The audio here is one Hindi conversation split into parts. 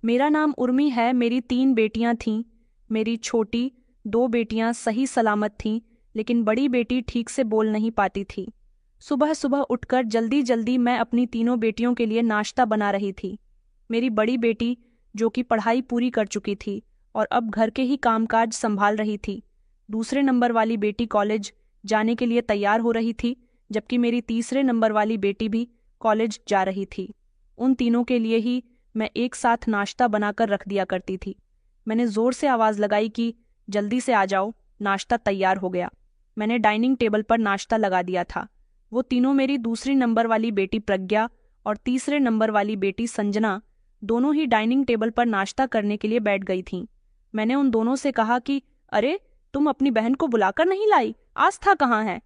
मेरा नाम उर्मी है। मेरी 3 बेटियां थीं। मेरी छोटी 2 बेटियां सही सलामत थीं, लेकिन बड़ी बेटी ठीक से बोल नहीं पाती थी। सुबह सुबह उठकर जल्दी जल्दी मैं अपनी तीनों बेटियों के लिए नाश्ता बना रही थी। मेरी बड़ी बेटी, जो कि पढ़ाई पूरी कर चुकी थी और अब घर के ही कामकाज संभाल रही थी। दूसरे नंबर वाली बेटी कॉलेज जाने के लिए तैयार हो रही थी, जबकि मेरी तीसरे नंबर वाली बेटी भी कॉलेज जा रही थी। उन तीनों के लिए ही मैं एक साथ नाश्ता बनाकर रख दिया करती थी। मैंने जोर से आवाज़ लगाई कि जल्दी से आ जाओ, नाश्ता तैयार हो गया। मैंने डाइनिंग टेबल पर नाश्ता लगा दिया था। वो तीनों, मेरी दूसरी नंबर वाली बेटी प्रज्ञा और तीसरे नंबर वाली बेटी संजना, दोनों ही डाइनिंग टेबल पर नाश्ता करने के लिए बैठ गई थीं। मैंने उन दोनों से कहा कि अरे, तुम अपनी बहन को बुलाकर नहीं लाई? आस्था कहाँ है?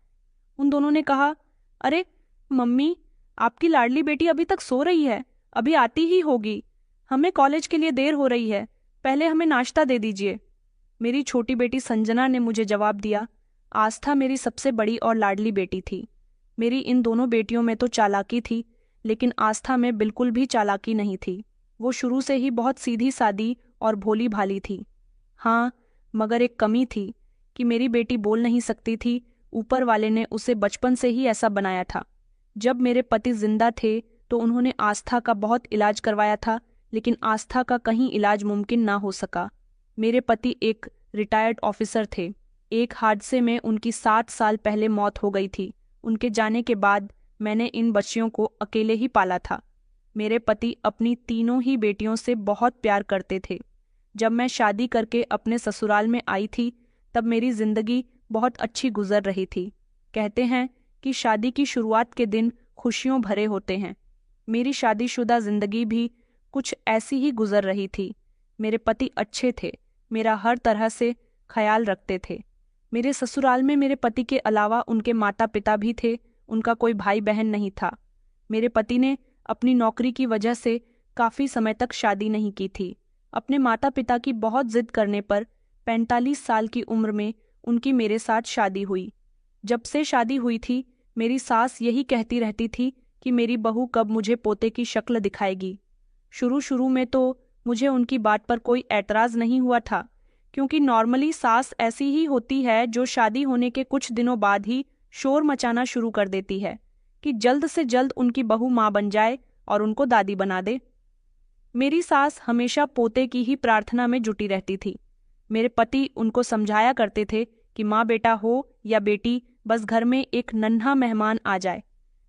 उन दोनों ने कहा, अरे मम्मी, आपकी लाडली बेटी अभी तक सो रही है, अभी आती ही होगी। हमें कॉलेज के लिए देर हो रही है, पहले हमें नाश्ता दे दीजिए। मेरी छोटी बेटी संजना ने मुझे जवाब दिया। आस्था मेरी सबसे बड़ी और लाडली बेटी थी। मेरी इन दोनों बेटियों में तो चालाकी थी, लेकिन आस्था में बिल्कुल भी चालाकी नहीं थी। वो शुरू से ही बहुत सीधी सादी और भोली भाली थी। हाँ, मगर एक कमी थी कि मेरी बेटी बोल नहीं सकती थी। ऊपर वाले ने उसे बचपन से ही ऐसा बनाया था। जब मेरे पति जिंदा थे तो उन्होंने आस्था का बहुत इलाज करवाया था, लेकिन आस्था का कहीं इलाज मुमकिन ना हो सका। मेरे पति एक रिटायर्ड ऑफिसर थे। एक हादसे में उनकी 7 साल पहले मौत हो गई थी। उनके जाने के बाद मैंने इन बच्चियों को अकेले ही पाला था। मेरे पति अपनी तीनों ही बेटियों से बहुत प्यार करते थे। जब मैं शादी करके अपने ससुराल में आई थी, तब मेरी जिंदगी बहुत अच्छी गुजर रही थी। कहते हैं कि शादी की शुरुआत के दिन खुशियों भरे होते हैं। मेरी शादीशुदा जिंदगी भी कुछ ऐसी ही गुजर रही थी। मेरे पति अच्छे थे, मेरा हर तरह से ख्याल रखते थे। मेरे ससुराल में मेरे पति के अलावा उनके माता पिता भी थे, उनका कोई भाई बहन नहीं था। मेरे पति ने अपनी नौकरी की वजह से काफ़ी समय तक शादी नहीं की थी। अपने माता पिता की बहुत जिद करने पर 45 साल की उम्र में उनकी मेरे साथ शादी हुई। जब से शादी हुई थी, मेरी सास यही कहती रहती थी कि मेरी बहू कब मुझे पोते की शक्ल दिखाएगी। शुरू शुरू में तो मुझे उनकी बात पर कोई एतराज़ नहीं हुआ था, क्योंकि नॉर्मली सास ऐसी ही होती है जो शादी होने के कुछ दिनों बाद ही शोर मचाना शुरू कर देती है कि जल्द से जल्द उनकी बहू माँ बन जाए और उनको दादी बना दे। मेरी सास हमेशा पोते की ही प्रार्थना में जुटी रहती थी। मेरे पति उनको समझाया करते थे कि माँ बेटा हो या बेटी, बस घर में एक नन्हा मेहमान आ जाए।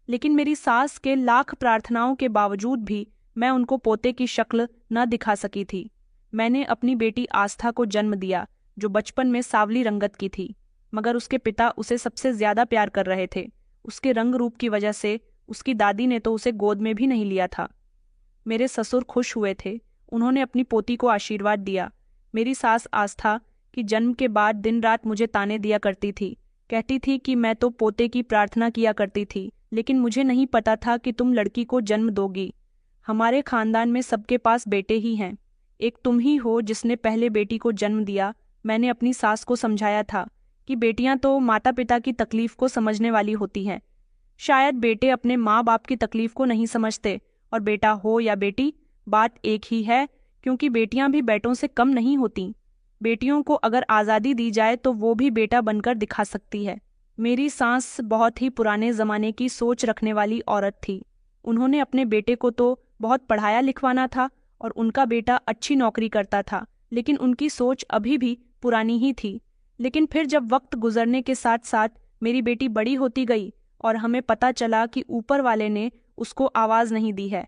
लेकिन मेरी सास के लाख प्रार्थनाओं के बावजूद भी मैं उनको पोते की शक्ल न दिखा सकी थी। मैंने अपनी बेटी आस्था को जन्म दिया, जो बचपन में सांवली रंगत की थी, मगर उसके पिता उसे सबसे ज्यादा प्यार कर रहे थे। उसके रंग रूप की वजह से उसकी दादी ने तो उसे गोद में भी नहीं लिया था। मेरे ससुर खुश हुए थे, उन्होंने अपनी पोती को आशीर्वाद दिया। मेरी सास आस्था की जन्म के बाद दिन रात मुझे ताने दिया करती थी। कहती थी कि मैं तो पोते की प्रार्थना किया करती थी, लेकिन मुझे नहीं पता था कि तुम लड़की को जन्म दोगी। हमारे खानदान में सबके पास बेटे ही हैं, एक तुम ही हो जिसने पहले बेटी को जन्म दिया। मैंने अपनी सास को समझाया था कि बेटियां तो माता पिता की तकलीफ को समझने वाली होती हैं। शायद बेटे अपने माँ बाप की तकलीफ को नहीं समझते, और बेटा हो या बेटी, बात एक ही है, क्योंकि बेटियां भी बेटों से कम नहीं होती। बेटियों को अगर आज़ादी दी जाए तो वो भी बेटा बनकर दिखा सकती है। मेरी सास बहुत ही पुराने ज़माने की सोच रखने वाली औरत थी। उन्होंने अपने बेटे को तो बहुत पढ़ाया लिखवाना था और उनका बेटा अच्छी नौकरी करता था, लेकिन उनकी सोच अभी भी पुरानी ही थी। लेकिन फिर जब वक्त गुजरने के साथ साथ मेरी बेटी बड़ी होती गई और हमें पता चला कि ऊपर वाले ने उसको आवाज़ नहीं दी है,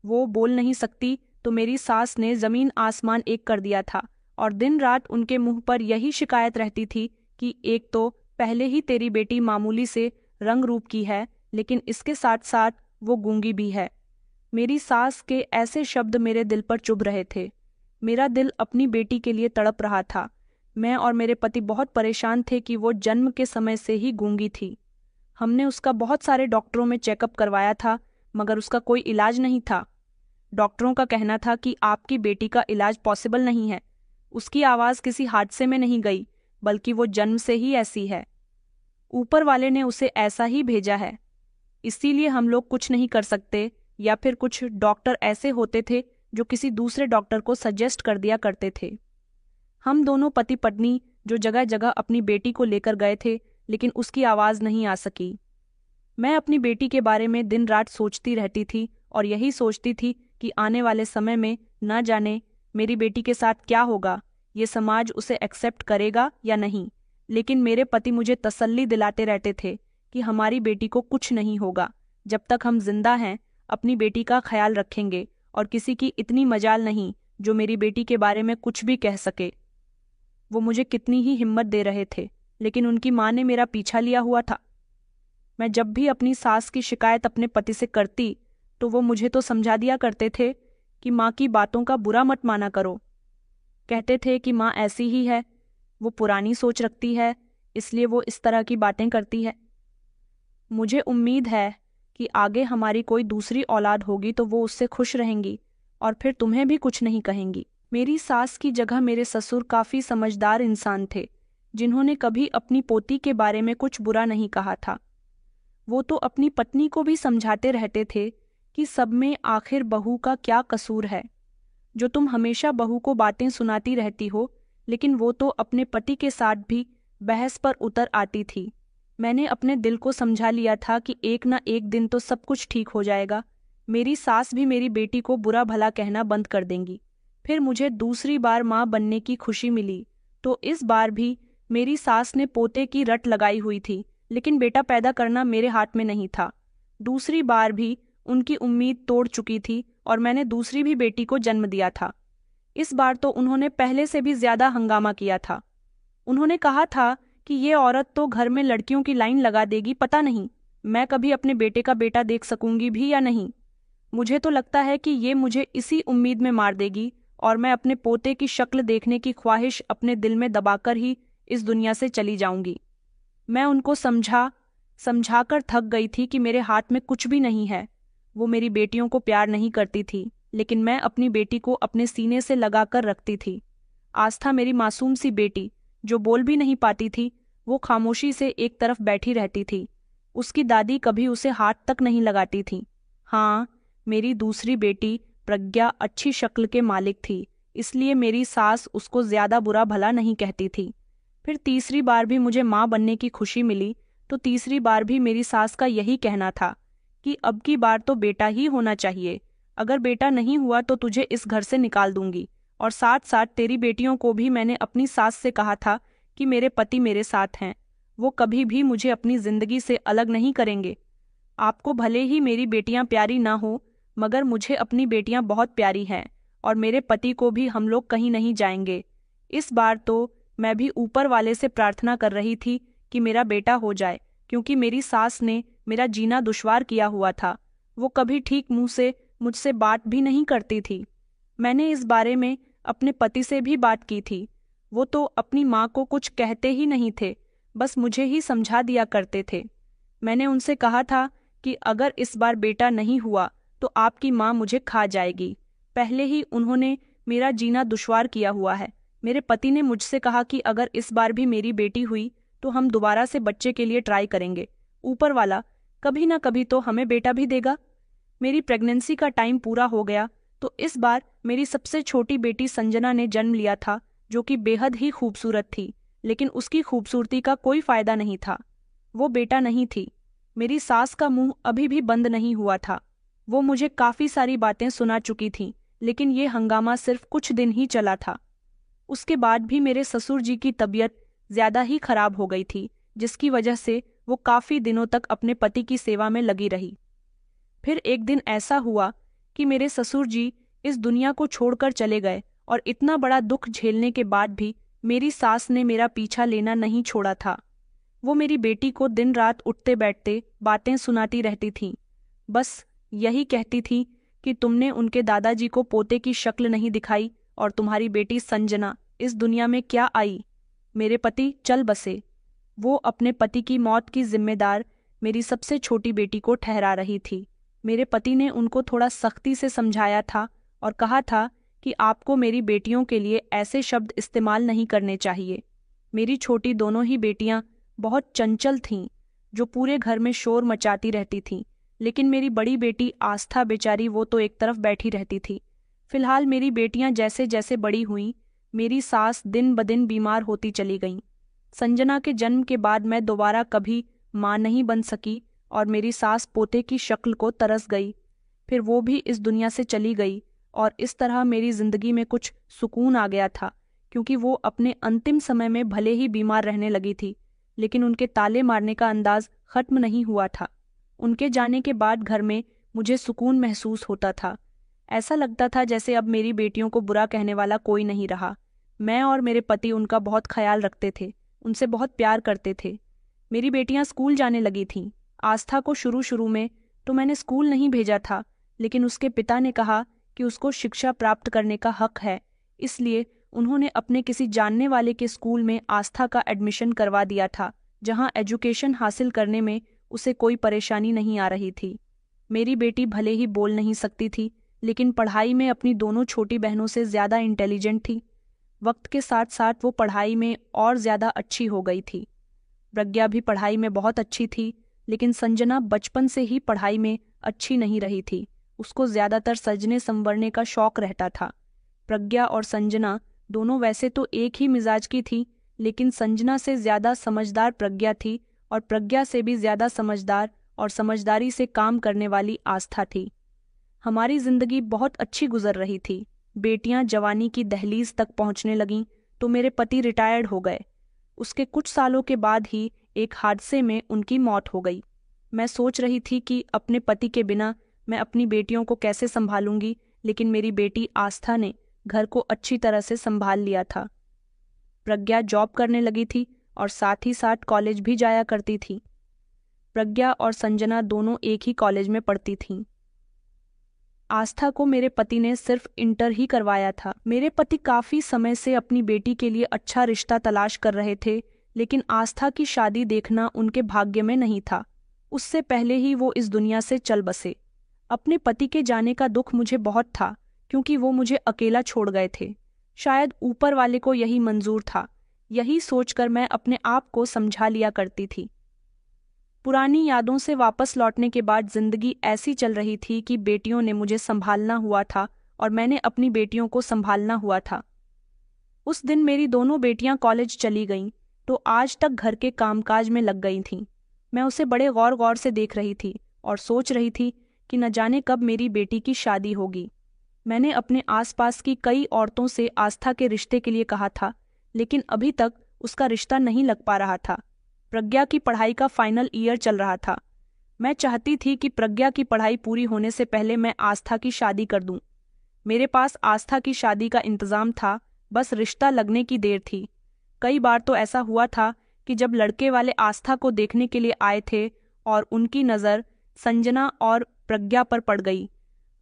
वो बोल नहीं सकती, तो मेरी सास ने ज़मीन आसमान एक कर दिया था। और दिन रात उनके मुंह पर यही शिकायत रहती थी कि एक तो पहले ही तेरी बेटी मामूली से रंग रूप की है, लेकिन इसके साथ साथ वो गूंगी भी है। मेरी सास के ऐसे शब्द मेरे दिल पर चुभ रहे थे। मेरा दिल अपनी बेटी के लिए तड़प रहा था। मैं और मेरे पति बहुत परेशान थे कि वो जन्म के समय से ही गूंगी थी। हमने उसका बहुत सारे डॉक्टरों में चेकअप करवाया था, मगर उसका कोई इलाज नहीं था। डॉक्टरों का कहना था कि आपकी बेटी का इलाज पॉसिबल नहीं है। उसकी आवाज़ किसी हादसे में नहीं गई, बल्कि वो जन्म से ही ऐसी है। ऊपर वाले ने उसे ऐसा ही भेजा है, इसीलिए हम लोग कुछ नहीं कर सकते। या फिर कुछ डॉक्टर ऐसे होते थे जो किसी दूसरे डॉक्टर को सजेस्ट कर दिया करते थे। हम दोनों पति पत्नी जो जगह जगह अपनी बेटी को लेकर गए थे, लेकिन उसकी आवाज़ नहीं आ सकी। मैं अपनी बेटी के बारे में दिन रात सोचती रहती थी और यही सोचती थी कि आने वाले समय में न जाने मेरी बेटी के साथ क्या होगा, ये समाज उसे एक्सेप्ट करेगा या नहीं। लेकिन मेरे पति मुझे तसल्ली दिलाते रहते थे कि हमारी बेटी को कुछ नहीं होगा, जब तक हम जिंदा हैं अपनी बेटी का ख्याल रखेंगे और किसी की इतनी मजाल नहीं जो मेरी बेटी के बारे में कुछ भी कह सके। वो मुझे कितनी ही हिम्मत दे रहे थे, लेकिन उनकी माँ ने मेरा पीछा लिया हुआ था। मैं जब भी अपनी सास की शिकायत अपने पति से करती तो वो मुझे तो समझा दिया करते थे कि माँ की बातों का बुरा मत माना करो। कहते थे कि माँ ऐसी ही है, वो पुरानी सोच रखती है, इसलिए वो इस तरह की बातें करती है। मुझे उम्मीद है कि आगे हमारी कोई दूसरी औलाद होगी तो वो उससे खुश रहेंगी और फिर तुम्हें भी कुछ नहीं कहेंगी। मेरी सास की जगह मेरे ससुर काफ़ी समझदार इंसान थे, जिन्होंने कभी अपनी पोती के बारे में कुछ बुरा नहीं कहा था। वो तो अपनी पत्नी को भी समझाते रहते थे कि सब में आखिर बहू का क्या कसूर है, जो तुम हमेशा बहू को बातें सुनाती रहती हो। लेकिन वो तो अपने पति के साथ भी बहस पर उतर आती थी। मैंने अपने दिल को समझा लिया था कि एक ना एक दिन तो सब कुछ ठीक हो जाएगा, मेरी सास भी मेरी बेटी को बुरा भला कहना बंद कर देंगी। फिर मुझे दूसरी बार माँ बनने की खुशी मिली, तो इस बार भी मेरी सास ने पोते की रट लगाई हुई थी, लेकिन बेटा पैदा करना मेरे हाथ में नहीं था। दूसरी बार भी उनकी उम्मीद तोड़ चुकी थी और मैंने दूसरी भी बेटी को जन्म दिया था। इस बार तो उन्होंने पहले से भी ज्यादा हंगामा किया था। उन्होंने कहा था कि ये औरत तो घर में लड़कियों की लाइन लगा देगी, पता नहीं मैं कभी अपने बेटे का बेटा देख सकूंगी भी या नहीं। मुझे तो लगता है कि ये मुझे इसी उम्मीद में मार देगी और मैं अपने पोते की शक्ल देखने की ख्वाहिश अपने दिल में दबाकर ही इस दुनिया से चली जाऊंगी। मैं उनको समझाकर थक गई थी कि मेरे हाथ में कुछ भी नहीं है। वो मेरी बेटियों को प्यार नहीं करती थी, लेकिन मैं अपनी बेटी को अपने सीने से लगाकर रखती थी। आस्था मेरी मासूम सी बेटी, जो बोल भी नहीं पाती थी, वो खामोशी से एक तरफ बैठी रहती थी। उसकी दादी कभी उसे हाथ तक नहीं लगाती थी। हाँ, मेरी दूसरी बेटी प्रज्ञा अच्छी शक्ल के मालिक थी, इसलिए मेरी सास उसको ज्यादा बुरा भला नहीं कहती थी। फिर तीसरी बार भी मुझे माँ बनने की खुशी मिली, तो तीसरी बार भी मेरी सास का यही कहना था कि अब की बार तो बेटा ही होना चाहिए, अगर बेटा नहीं हुआ तो तुझे इस घर से निकाल दूंगी। और साथ साथ तेरी बेटियों को भी मैंने अपनी सास से कहा था कि मेरे पति मेरे साथ हैं, वो कभी भी मुझे अपनी जिंदगी से अलग नहीं करेंगे। आपको भले ही मेरी बेटियां प्यारी ना हो, मगर मुझे अपनी बेटियां बहुत प्यारी हैं और मेरे पति को भी हम लोग कहीं नहीं जाएंगे। इस बार तो मैं भी ऊपर वाले से प्रार्थना कर रही थी कि मेरा बेटा हो जाए, क्योंकि मेरी सास ने मेरा जीना दुश्वार किया हुआ था। वो कभी ठीक मुंह से मुझसे बात भी नहीं करती थी। मैंने इस बारे में अपने पति से भी बात की थी। वो तो अपनी माँ को कुछ कहते ही नहीं थे, बस मुझे ही समझा दिया करते थे। मैंने उनसे कहा था कि अगर इस बार बेटा नहीं हुआ तो आपकी माँ मुझे खा जाएगी। पहले ही उन्होंने मेरा जीना दुश्वार किया हुआ है। मेरे पति ने मुझसे कहा कि अगर इस बार भी मेरी बेटी हुई तो हम दोबारा से बच्चे के लिए ट्राई करेंगे। ऊपर वाला कभी ना कभी तो हमें बेटा भी देगा। मेरी प्रेगनेंसी का टाइम पूरा हो गया, तो इस बार मेरी सबसे छोटी बेटी संजना ने जन्म लिया था, जो कि बेहद ही खूबसूरत थी, लेकिन उसकी खूबसूरती का कोई फायदा नहीं था। वो बेटा नहीं थी। मेरी सास का मुंह अभी भी बंद नहीं हुआ था। वो मुझे काफ़ी सारी बातें सुना चुकी थी, लेकिन ये हंगामा सिर्फ कुछ दिन ही चला था। उसके बाद भी मेरे ससुर जी की तबीयत ज्यादा ही खराब हो गई थी, जिसकी वजह से वो काफ़ी दिनों तक अपने पति की सेवा में लगी रही। फिर एक दिन ऐसा हुआ कि मेरे ससुर जी इस दुनिया को छोड़कर चले गए और इतना बड़ा दुख झेलने के बाद भी मेरी सास ने मेरा पीछा लेना नहीं छोड़ा था। वो मेरी बेटी को दिन रात उठते बैठते बातें सुनाती रहती थीं। बस यही कहती थी कि तुमने उनके दादाजी को पोते की शक्ल नहीं दिखाई और तुम्हारी बेटी संजना इस दुनिया में क्या आई। मेरे पति चल बसे। वो अपने पति की मौत की जिम्मेदार मेरी सबसे छोटी बेटी को ठहरा रही थी। मेरे पति ने उनको थोड़ा सख्ती से समझाया था और कहा था कि आपको मेरी बेटियों के लिए ऐसे शब्द इस्तेमाल नहीं करने चाहिए। मेरी छोटी दोनों ही बेटियां बहुत चंचल थीं, जो पूरे घर में शोर मचाती रहती थीं, लेकिन मेरी बड़ी बेटी आस्था बेचारी वो तो एक तरफ बैठी रहती थी। फिलहाल मेरी बेटियां जैसे जैसे बड़ी हुईं, मेरी सास दिन ब दिन बीमार होती चली गईं। संजना के जन्म के बाद मैं दोबारा कभी मां नहीं बन सकी और मेरी सास पोते की शक्ल को तरस गई। फिर वो भी इस दुनिया से चली गई और इस तरह मेरी जिंदगी में कुछ सुकून आ गया था, क्योंकि वो अपने अंतिम समय में भले ही बीमार रहने लगी थी, लेकिन उनके ताले मारने का अंदाज खत्म नहीं हुआ था। उनके जाने के बाद घर में मुझे सुकून महसूस होता था। ऐसा लगता था जैसे अब मेरी बेटियों को बुरा कहने वाला कोई नहीं रहा। मैं और मेरे पति उनका बहुत ख्याल रखते थे, उनसे बहुत प्यार करते थे। मेरी बेटियां स्कूल जाने लगी थीं। आस्था को शुरू शुरू में तो मैंने स्कूल नहीं भेजा था, लेकिन उसके पिता ने कहा कि उसको शिक्षा प्राप्त करने का हक है, इसलिए उन्होंने अपने किसी जानने वाले के स्कूल में आस्था का एडमिशन करवा दिया था, जहां एजुकेशन हासिल करने में उसे कोई परेशानी नहीं आ रही थी। मेरी बेटी भले ही बोल नहीं सकती थी, लेकिन पढ़ाई में अपनी दोनों छोटी बहनों से ज़्यादा इंटेलिजेंट थी। वक्त के साथ साथ वो पढ़ाई में और ज़्यादा अच्छी हो गई थी। प्रज्ञा भी पढ़ाई में बहुत अच्छी थी, लेकिन संजना बचपन से ही पढ़ाई में अच्छी नहीं रही थी। उसको ज़्यादातर सजने संवरने का शौक रहता था। प्रज्ञा और संजना दोनों वैसे तो एक ही मिजाज की थी, लेकिन संजना से ज़्यादा समझदार प्रज्ञा थी और प्रज्ञा से भी ज़्यादा समझदार और समझदारी से काम करने वाली आस्था थी। हमारी जिंदगी बहुत अच्छी गुजर रही थी। बेटियां जवानी की दहलीज तक पहुंचने लगीं तो मेरे पति रिटायर्ड हो गए। उसके कुछ सालों के बाद ही एक हादसे में उनकी मौत हो गई। मैं सोच रही थी कि अपने पति के बिना मैं अपनी बेटियों को कैसे संभालूंगी, लेकिन मेरी बेटी आस्था ने घर को अच्छी तरह से संभाल लिया था। प्रज्ञा जॉब करने लगी थी और साथ ही साथ कॉलेज भी जाया करती थी। प्रज्ञा और संजना दोनों एक ही कॉलेज में पढ़ती थीं। आस्था को मेरे पति ने सिर्फ इंटर ही करवाया था। मेरे पति काफी समय से अपनी बेटी के लिए अच्छा रिश्ता तलाश कर रहे थे, लेकिन आस्था की शादी देखना उनके भाग्य में नहीं था। उससे पहले ही वो इस दुनिया से चल बसे। अपने पति के जाने का दुख मुझे बहुत था, क्योंकि वो मुझे अकेला छोड़ गए थे। शायद ऊपर वाले को यही मंजूर था। यही सोचकर मैं अपने आप को समझा लिया करती थी। पुरानी यादों से वापस लौटने के बाद जिंदगी ऐसी चल रही थी कि बेटियों ने मुझे संभालना हुआ था और मैंने अपनी बेटियों को संभालना हुआ था। उस दिन मेरी दोनों बेटियां कॉलेज चली गईं, तो आज तक घर के कामकाज में लग गई थीं। मैं उसे बड़े गौर गौर से देख रही थी और सोच रही थी कि न जाने कब मेरी बेटी की शादी होगी। मैंने अपने आसपास की कई औरतों से आस्था के रिश्ते के लिए कहा था, लेकिन अभी तक उसका रिश्ता नहीं लग पा रहा था। प्रज्ञा की पढ़ाई का फाइनल ईयर चल रहा था। मैं चाहती थी कि प्रज्ञा की पढ़ाई पूरी होने से पहले मैं आस्था की शादी कर दूं। मेरे पास आस्था की शादी का इंतजाम था, बस रिश्ता लगने की देर थी। कई बार तो ऐसा हुआ था कि जब लड़के वाले आस्था को देखने के लिए आए थे और उनकी नज़र संजना और प्रज्ञा पर पड़ गई,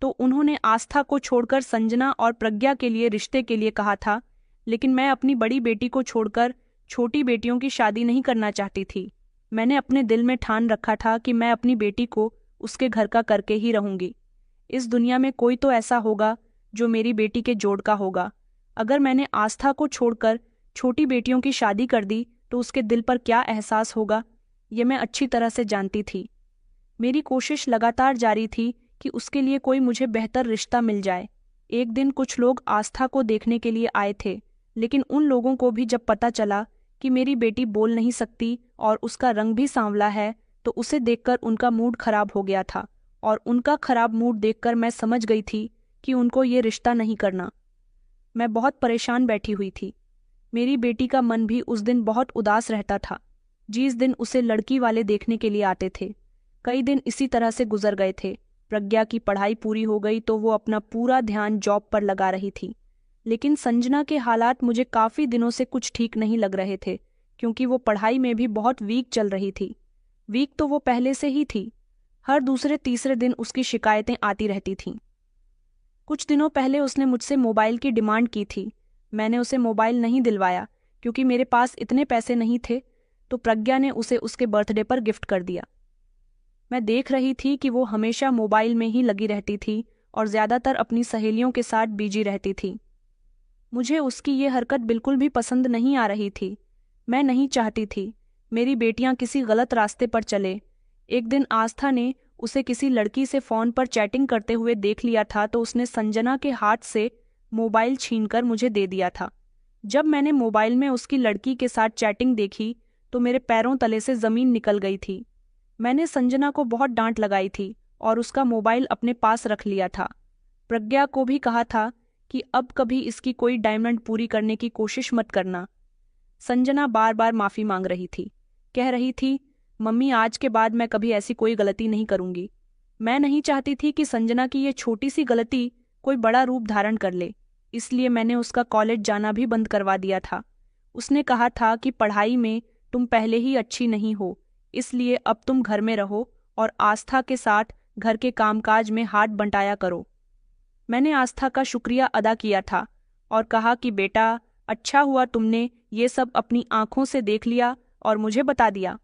तो उन्होंने आस्था को छोड़कर संजना और प्रज्ञा के लिए रिश्ते के लिए कहा था। लेकिन मैं अपनी बड़ी बेटी को छोड़कर छोटी बेटियों की शादी नहीं करना चाहती थी। मैंने अपने दिल में ठान रखा था कि मैं अपनी बेटी को उसके घर का करके ही रहूंगी। इस दुनिया में कोई तो ऐसा होगा जो मेरी बेटी के जोड़ का होगा। अगर मैंने आस्था को छोड़कर छोटी बेटियों की शादी कर दी तो उसके दिल पर क्या एहसास होगा, ये मैं अच्छी तरह से जानती थी। मेरी कोशिश लगातार जारी थी कि उसके लिए कोई मुझे बेहतर रिश्ता मिल जाए। एक दिन कुछ लोग आस्था को देखने के लिए आए थे, लेकिन उन लोगों को भी जब पता चला कि मेरी बेटी बोल नहीं सकती और उसका रंग भी सांवला है, तो उसे देखकर उनका मूड खराब हो गया था और उनका खराब मूड देखकर मैं समझ गई थी कि उनको ये रिश्ता नहीं करना। मैं बहुत परेशान बैठी हुई थी। मेरी बेटी का मन भी उस दिन बहुत उदास रहता था। जिस दिन उसे लड़की वाले देखने के लिए आते थे, कई दिन इसी तरह से गुजर गए थे। प्रज्ञा की पढ़ाई पूरी हो गई तो वो अपना पूरा ध्यान जॉब पर लगा रही थी, लेकिन संजना के हालात मुझे काफ़ी दिनों से कुछ ठीक नहीं लग रहे थे, क्योंकि वो पढ़ाई में भी बहुत वीक चल रही थी। वीक तो वो पहले से ही थी। हर दूसरे तीसरे दिन उसकी शिकायतें आती रहती थीं। कुछ दिनों पहले उसने मुझसे मोबाइल की डिमांड की थी। मैंने उसे मोबाइल नहीं दिलवाया क्योंकि मेरे पास इतने पैसे नहीं थे, तो प्रज्ञा ने उसे उसके बर्थडे पर गिफ्ट कर दिया। मैं देख रही थी कि वो हमेशा मोबाइल में ही लगी रहती थी और ज़्यादातर अपनी सहेलियों के साथ बिजी रहती थी। मुझे उसकी ये हरकत बिल्कुल भी पसंद नहीं आ रही थी। मैं नहीं चाहती थी मेरी बेटियां किसी गलत रास्ते पर चले। एक दिन आस्था ने उसे किसी लड़की से फ़ोन पर चैटिंग करते हुए देख लिया था तो उसने संजना के हाथ से मोबाइल छीनकर मुझे दे दिया था। जब मैंने मोबाइल में उसकी लड़की के साथ चैटिंग देखी तो मेरे पैरों तले से ज़मीन निकल गई थी। मैंने संजना को बहुत डांट लगाई थी और उसका मोबाइल अपने पास रख लिया था। प्रज्ञा को भी कहा था कि अब कभी इसकी कोई डायमंड पूरी करने की कोशिश मत करना। संजना बार बार माफ़ी मांग रही थी, कह रही थी, मम्मी आज के बाद मैं कभी ऐसी कोई गलती नहीं करूंगी। मैं नहीं चाहती थी कि संजना की ये छोटी सी गलती कोई बड़ा रूप धारण कर ले, इसलिए मैंने उसका कॉलेज जाना भी बंद करवा दिया था। उसने कहा था कि पढ़ाई में तुम पहले ही अच्छी नहीं हो, इसलिए अब तुम घर में रहो और आस्था के साथ घर के कामकाज में हाथ बंटाया करो। मैंने आस्था का शुक्रिया अदा किया था और कहा कि बेटा, अच्छा हुआ तुमने ये सब अपनी आंखों से देख लिया और मुझे बता दिया।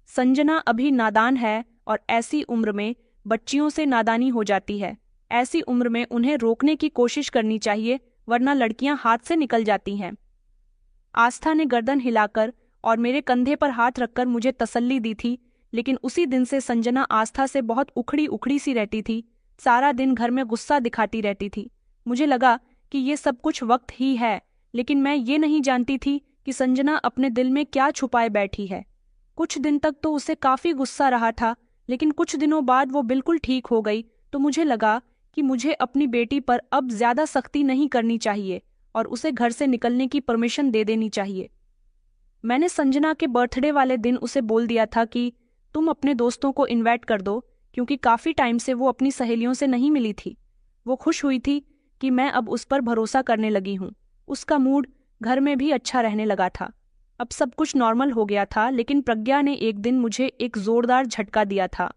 संजना अभी नादान है और ऐसी उम्र में बच्चियों से नादानी हो जाती है। ऐसी उम्र में उन्हें रोकने की कोशिश करनी चाहिए, वरना लड़कियां हाथ से निकल जाती हैं। आस्था ने गर्दन हिलाकर और मेरे कंधे पर हाथ रखकर मुझे तसल्ली दी थी, लेकिन उसी दिन से संजना आस्था से बहुत उखड़ी उखड़ी सी रहती थी। सारा दिन घर में गुस्सा दिखाती रहती थी। मुझे लगा कि ये सब कुछ वक्त ही है, लेकिन मैं ये नहीं जानती थी कि संजना अपने दिल में क्या छुपाए बैठी है। कुछ दिन तक तो उसे काफी गुस्सा रहा था, लेकिन कुछ दिनों बाद वो बिल्कुल ठीक हो गई तो मुझे लगा कि मुझे अपनी बेटी पर अब ज्यादा सख्ती नहीं करनी चाहिए और उसे घर से निकलने की परमिशन दे देनी चाहिए। मैंने संजना के बर्थडे वाले दिन उसे बोल दिया था कि तुम अपने दोस्तों को इनवाइट कर दो, क्योंकि काफी टाइम से वो अपनी सहेलियों से नहीं मिली थी। वो खुश हुई थी कि मैं अब उस पर भरोसा करने लगी हूँ। उसका मूड घर में भी अच्छा रहने लगा था। अब सब कुछ नॉर्मल हो गया था, लेकिन प्रज्ञा ने एक दिन मुझे एक जोरदार झटका दिया था।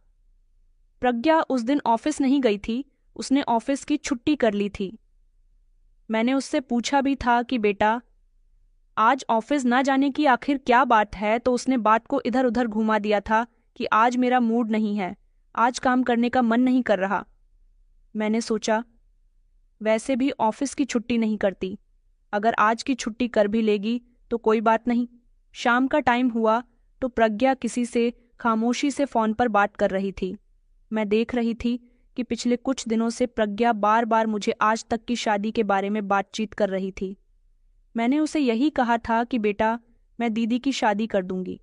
प्रज्ञा उस दिन ऑफिस नहीं गई थी, उसने ऑफिस की छुट्टी कर ली थी। मैंने उससे पूछा भी था कि बेटा, आज ऑफिस ना जाने की आखिर क्या बात है, तो उसने बात को इधर उधर घुमा दिया था कि आज मेरा मूड नहीं है, आज काम करने का मन नहीं कर रहा। मैंने सोचा, वैसे भी ऑफिस की छुट्टी नहीं करती, अगर आज की छुट्टी कर भी लेगी तो कोई बात नहीं। शाम का टाइम हुआ तो प्रज्ञा किसी से खामोशी से फ़ोन पर बात कर रही थी। मैं देख रही थी कि पिछले कुछ दिनों से प्रज्ञा बार बार मुझे आज तक की शादी के बारे में बातचीत कर रही थी। मैंने उसे यही कहा था कि बेटा, मैं दीदी की शादी कर दूंगी,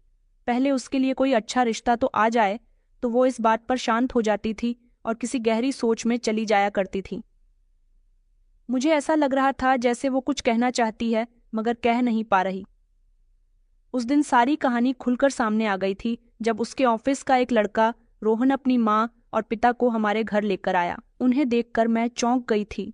पहले उसके लिए कोई अच्छा रिश्ता तो आ जाए। तो वो इस बात पर शांत हो जाती थी और किसी गहरी सोच में चली जाया करती थी। मुझे ऐसा लग रहा था जैसे वो कुछ कहना चाहती है मगर कह नहीं पा रही। उस दिन सारी कहानी खुलकर सामने आ गई थी जब उसके ऑफिस का एक लड़का रोहन अपनी माँ और पिता को हमारे घर लेकर आया। उन्हें देखकर मैं चौंक गई थी।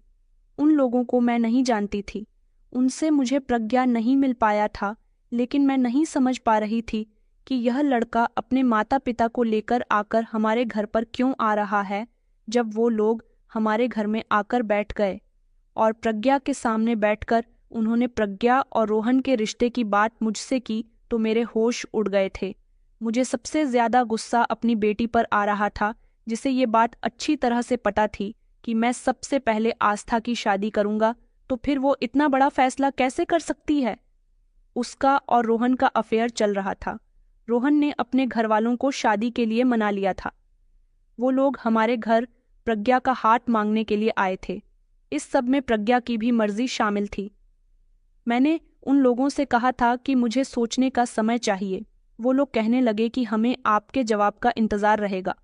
उन लोगों को मैं नहीं जानती थी, उनसे मुझे प्रज्ञा नहीं मिल पाया था, लेकिन मैं नहीं समझ पा रही थी कि यह लड़का अपने माता पिता को लेकर आकर हमारे घर पर क्यों आ रहा है। जब वो लोग हमारे घर में आकर बैठ गए और प्रज्ञा के सामने बैठकर उन्होंने प्रज्ञा और रोहन के रिश्ते की बात मुझसे की तो मेरे होश उड़ गए थे। मुझे सबसे ज्यादा गुस्सा अपनी बेटी पर आ रहा था, जिसे ये बात अच्छी तरह से पता थी कि मैं सबसे पहले आस्था की शादी करूंगा, तो फिर वो इतना बड़ा फैसला कैसे कर सकती है। उसका और रोहन का अफेयर चल रहा था। रोहन ने अपने घर वालों को शादी के लिए मना लिया था। वो लोग हमारे घर प्रज्ञा का हाथ मांगने के लिए आए थे। इस सब में प्रज्ञा की भी मर्जी शामिल थी। मैंने उन लोगों से कहा था कि मुझे सोचने का समय चाहिए। वो लोग कहने लगे कि हमें आपके जवाब का इंतजार रहेगा।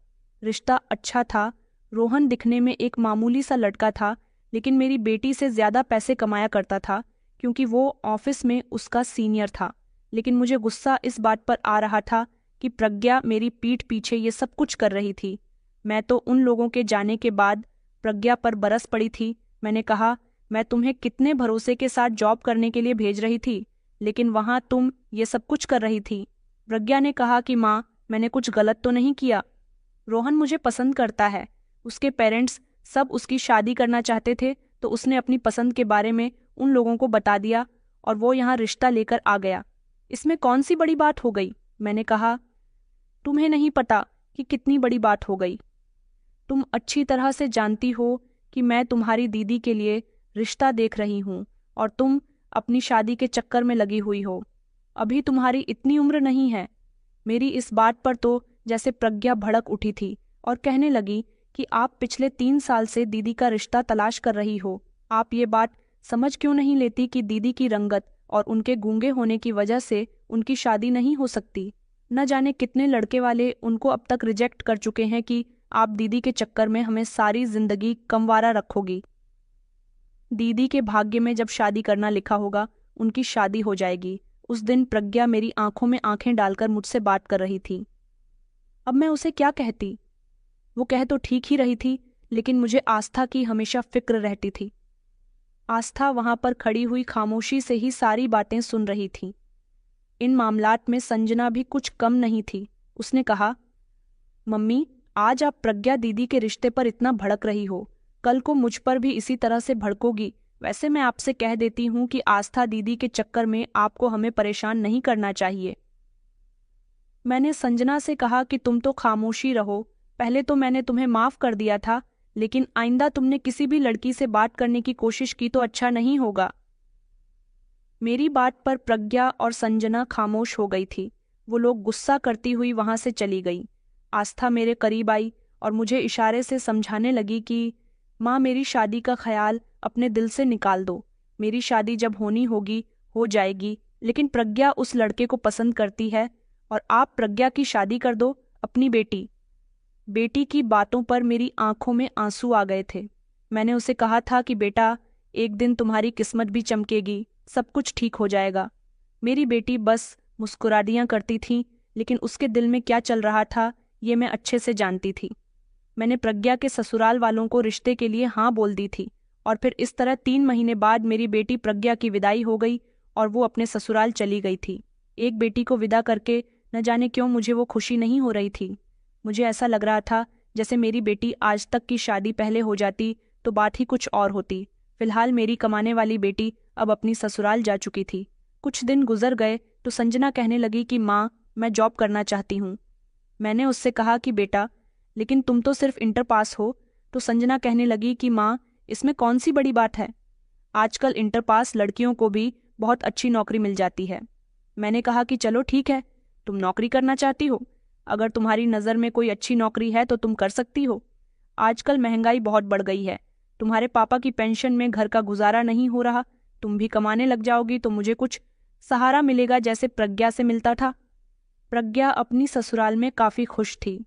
रिश्ता अच्छा था। रोहन दिखने में एक मामूली सा लड़का था, लेकिन मेरी बेटी से ज्यादा पैसे कमाया करता था क्योंकि वो ऑफिस में उसका सीनियर था। लेकिन मुझे गुस्सा इस बात पर आ रहा था कि प्रज्ञा मेरी पीठ पीछे ये सब कुछ कर रही थी। मैं तो उन लोगों के जाने के बाद प्रज्ञा पर बरस पड़ी थी। मैंने कहा, मैं तुम्हें कितने भरोसे के साथ जॉब करने के लिए भेज रही थी, लेकिन वहां तुम ये सब कुछ कर रही थी। प्रज्ञा ने कहा कि माँ, मैंने कुछ गलत तो नहीं किया। रोहन मुझे पसंद करता है। उसके पेरेंट्स सब उसकी शादी करना चाहते थे, तो उसने अपनी पसंद के बारे में उन लोगों को बता दिया और वो यहाँ रिश्ता लेकर आ गया। इसमें कौन सी बड़ी बात हो गई? मैंने कहा, तुम्हें नहीं पता कि कितनी बड़ी बात हो गई। तुम अच्छी तरह से जानती हो कि मैं तुम्हारी दीदी के लिए रिश्ता देख रही हूँ और तुम अपनी शादी के चक्कर में लगी हुई हो। अभी तुम्हारी इतनी उम्र नहीं है। मेरी इस बात पर तो जैसे प्रज्ञा भड़क उठी थी और कहने लगी कि आप पिछले 3 साल से दीदी का रिश्ता तलाश कर रही हो। आप ये बात समझ क्यों नहीं लेती कि दीदी की रंगत और उनके गूंगे होने की वजह से उनकी शादी नहीं हो सकती। न जाने कितने लड़के वाले उनको अब तक रिजेक्ट कर चुके हैं कि आप दीदी के चक्कर में हमें सारी जिंदगी कमवारा रखोगी। दीदी के भाग्य में जब शादी करना लिखा होगा, उनकी शादी हो जाएगी। उस दिन प्रज्ञा मेरी आंखों में आंखें डालकर मुझसे बात कर रही थी। अब मैं उसे क्या कहती? वो कह तो ठीक ही रही थी, लेकिन मुझे आस्था की हमेशा फिक्र रहती थी। आस्था वहां पर खड़ी हुई खामोशी से ही सारी बातें सुन रही थी। इन मामलात में संजना भी कुछ कम नहीं थी। उसने कहा, मम्मी, आज आप प्रज्ञा दीदी के रिश्ते पर इतना भड़क रही हो, कल को मुझ पर भी इसी तरह से भड़कोगी। वैसे मैं आपसे कह देती हूं कि आस्था दीदी के चक्कर में आपको हमें परेशान नहीं करना चाहिए। मैंने संजना से कहा कि तुम तो खामोशी रहो। पहले तो मैंने तुम्हें माफ कर दिया था, लेकिन आइंदा तुमने किसी भी लड़की से बात करने की कोशिश की तो अच्छा नहीं होगा। मेरी बात पर प्रज्ञा और संजना खामोश हो गई थी। वो लोग गुस्सा करती हुई वहां से चली गई। आस्था मेरे करीब आई और मुझे इशारे से समझाने लगी कि माँ, मेरी शादी का ख्याल अपने दिल से निकाल दो। मेरी शादी जब होनी होगी हो जाएगी, लेकिन प्रज्ञा उस लड़के को पसंद करती है और आप प्रज्ञा की शादी कर दो, अपनी बेटी की बातों पर मेरी आंखों में आंसू आ गए थे। मैंने उसे कहा था कि बेटा, एक दिन तुम्हारी किस्मत भी चमकेगी, सब कुछ ठीक हो जाएगा। मेरी बेटी बस मुस्कुरा दिया करती थी, लेकिन उसके दिल में क्या चल रहा था ये मैं अच्छे से जानती थी। मैंने प्रज्ञा के ससुराल वालों को रिश्ते के लिए हाँ बोल दी थी और फिर इस तरह 3 महीने बाद मेरी बेटी प्रज्ञा की विदाई हो गई और वो अपने ससुराल चली गई थी। एक बेटी को विदा करके न जाने क्यों मुझे वो खुशी नहीं हो रही थी। मुझे ऐसा लग रहा था जैसे मेरी बेटी आज तक की शादी पहले हो जाती तो बात ही कुछ और होती। फिलहाल मेरी कमाने वाली बेटी अब अपनी ससुराल जा चुकी थी। कुछ दिन गुजर गए तो संजना कहने लगी कि माँ, मैं जॉब करना चाहती हूँ। मैंने उससे कहा कि बेटा, लेकिन तुम तो सिर्फ इंटर पास हो। तो संजना कहने लगी कि माँ, इसमें कौन सी बड़ी बात है, आजकल इंटर पास लड़कियों को भी बहुत अच्छी नौकरी मिल जाती है। मैंने कहा कि चलो ठीक है, तुम नौकरी करना चाहती हो, अगर तुम्हारी नज़र में कोई अच्छी नौकरी है तो तुम कर सकती हो। आजकल महंगाई बहुत बढ़ गई है, तुम्हारे पापा की पेंशन में घर का गुजारा नहीं हो रहा, तुम भी कमाने लग जाओगी तो मुझे कुछ सहारा मिलेगा जैसे प्रज्ञा से मिलता था। प्रज्ञा अपनी ससुराल में काफ़ी खुश थी।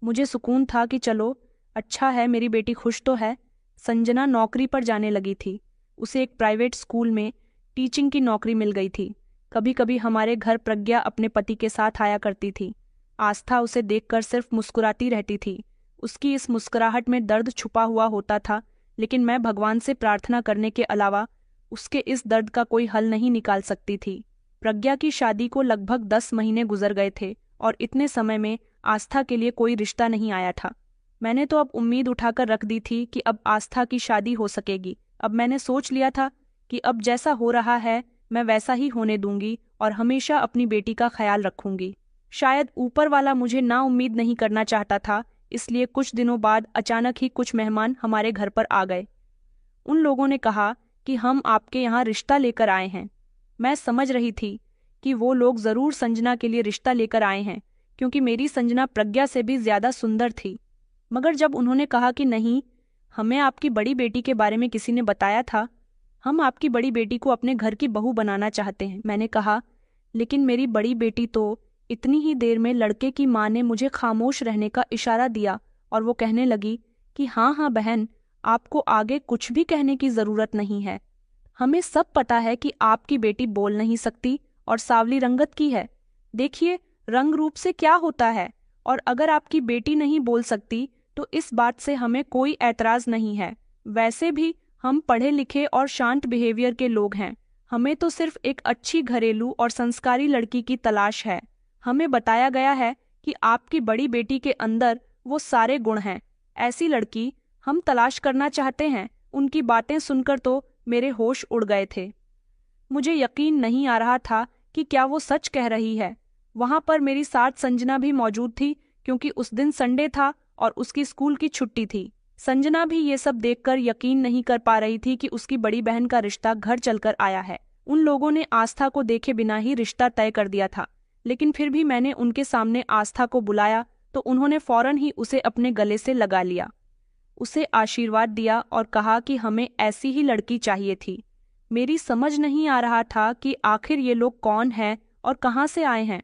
मुझे सुकून था कि चलो अच्छा है, मेरी बेटी खुश तो है। संजना नौकरी पर जाने लगी थी। उसे एक प्राइवेट स्कूल में टीचिंग की नौकरी मिल गई थी। कभी कभी हमारे घर प्रज्ञा अपने पति के साथ आया करती थी। आस्था उसे देखकर सिर्फ मुस्कुराती रहती थी। उसकी इस मुस्कुराहट में दर्द छुपा हुआ होता था, लेकिन मैं भगवान से प्रार्थना करने के अलावा उसके इस दर्द का कोई हल नहीं निकाल सकती थी। प्रज्ञा की शादी को लगभग 10 महीने गुजर गए थे और इतने समय में आस्था के लिए कोई रिश्ता नहीं आया था। मैंने तो अब उम्मीद उठाकर रख दी थी कि अब आस्था की शादी हो सकेगी। अब मैंने सोच लिया था कि अब जैसा हो रहा है मैं वैसा ही होने दूंगी और हमेशा अपनी बेटी का ख्याल रखूंगी। शायद ऊपर वाला मुझे ना उम्मीद नहीं करना चाहता था, इसलिए कुछ दिनों बाद अचानक ही कुछ मेहमान हमारे घर पर आ गए। उन लोगों ने कहा कि हम आपके यहाँ रिश्ता लेकर आए हैं। मैं समझ रही थी कि वो लोग ज़रूर संजना के लिए रिश्ता लेकर आए हैं, क्योंकि मेरी संजना प्रज्ञा से भी ज़्यादा सुंदर थी। मगर जब उन्होंने कहा कि नहीं, हमें आपकी बड़ी बेटी के बारे में किसी ने बताया था, हम आपकी बड़ी बेटी को अपने घर की बहू बनाना चाहते हैं, मैंने कहा, लेकिन मेरी बड़ी बेटी तो। इतनी ही देर में लड़के की माँ ने मुझे खामोश रहने का इशारा दिया और वो कहने लगी कि हाँ हाँ बहन, आपको आगे कुछ भी कहने की ज़रूरत नहीं है। हमें सब पता है कि आपकी बेटी बोल नहीं सकती और सांवली रंगत की है। देखिए रंग रूप से क्या होता है, और अगर आपकी बेटी नहीं बोल सकती तो इस बात से हमें कोई ऐतराज़ नहीं है। वैसे भी हम पढ़े लिखे और शांत बिहेवियर के लोग हैं। हमें तो सिर्फ एक अच्छी घरेलू और संस्कारी लड़की की तलाश है। हमें बताया गया है कि आपकी बड़ी बेटी के अंदर वो सारे गुण हैं। ऐसी लड़की हम तलाश करना चाहते हैं। उनकी बातें सुनकर तो मेरे होश उड़ गए थे। मुझे यकीन नहीं आ रहा था कि क्या वो सच कह रही है। वहां पर मेरी साथ संजना भी मौजूद थी, क्योंकि उस दिन संडे था और उसकी स्कूल की छुट्टी थी। संजना भी ये सब देखकर यकीन नहीं कर पा रही थी कि उसकी बड़ी बहन का रिश्ता घर चलकर आया है। उन लोगों ने आस्था को देखे बिना ही रिश्ता तय कर दिया था, लेकिन फिर भी मैंने उनके सामने आस्था को बुलाया तो उन्होंने फौरन ही उसे अपने गले से लगा लिया, उसे आशीर्वाद दिया और कहा कि हमें ऐसी ही लड़की चाहिए थी। मेरी समझ नहीं आ रहा था कि आखिर ये लोग कौन हैं और कहाँ से आए हैं।